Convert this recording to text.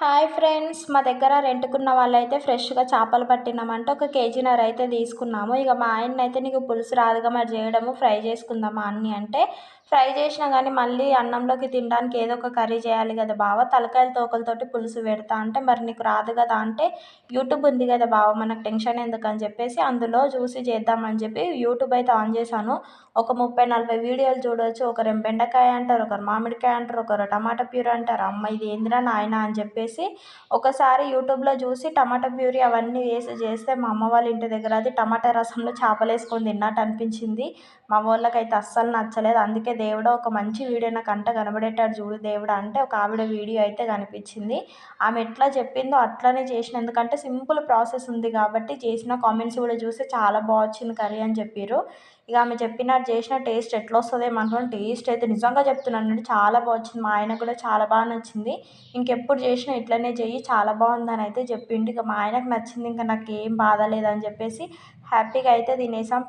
Hi friends, మా దగ్గర రెంట్‌కున్న వాళ్ళైతే ఫ్రెష్‌గా చేపలు పట్టినామంటే ఒక కేజీన్నర అయితే తీసుకున్నాము. ఇక మా ఆయననైతే "నీకు పులుసు రాదుగా మరి చేయడము, ఫ్రై చేసుకుందామా అన్నీ" అంటే, ఫ్రై చేసినా కానీ మళ్ళీ అన్నంలోకి తినడానికి ఏదో ఒక కర్రీ చేయాలి కదా బావ, తలకాయల తోకలతోటి పులుసు పెడతా అంటే, "మరి నీకు రాదు కదా" అంటే, "యూట్యూబ్ ఉంది కదా బావ, మనకు టెన్షన్ ఎందుకని" చెప్పేసి అందులో చూసి చేద్దామని చెప్పి యూట్యూబ్ అయితే ఆన్ చేశాను. ఒక 30, 40 వీడియోలు చూడొచ్చు. ఒకరేమో బెండకాయ అంటారు, ఒకరు మామిడికాయ అంటారు, ఒకరు టమాటా ప్యూరీ అంటారు. అమ్మ ఇది ఏందిరా నాయనా అని చెప్పేసి ఒకసారి యూట్యూబ్‌లో చూసి టమాటా ప్యూరీ అవన్నీ వేసి చేస్తే మా అమ్మ వాళ్ళ ఇంటి దగ్గర అది టమాటా రసంలో చేపలేసుకొని తిన్నట్టు అనిపించింది. మా వోళ్ళకైతే అస్సలు నచ్చలేదు. అందుకే దేవుడా ఒక మంచి వీడియో నా కంట కనబడేటట్టు చూడు దేవుడా అంటే ఒక ఆవిడ వీడియో అయితే కనిపించింది. ఆమె ఎట్లా చెప్పిందో అట్లనే చేసిన. ఎందుకంటే సింపుల్ ప్రాసెస్ ఉంది కాబట్టి చేసిన. కామెంట్స్ కూడా చూసి చాలా వచ్చింది కర్రీ అని చెప్పిర్రు. ఇక ఆమె చెప్పినట్టు చేసిన. టేస్ట్ ఎట్లొస్తదేమో అనుకోని టేస్ట్ అయితే నిజంగా చెప్తున్నానండి చాలా వచ్చింది. మా ఆయనకు కూడా చాలా బాగా నచ్చింది. ఇంకెప్పుడు చేసినా ఇట్లనే చెయ్యి చాలా బాగుందని అయితే చెప్పిండు. ఇక మా ఆయనకు నచ్చింది, ఇంకా నాకేం బాధ లేదని చెప్పేసి హ్యాపీగా అయితే తినేసాం.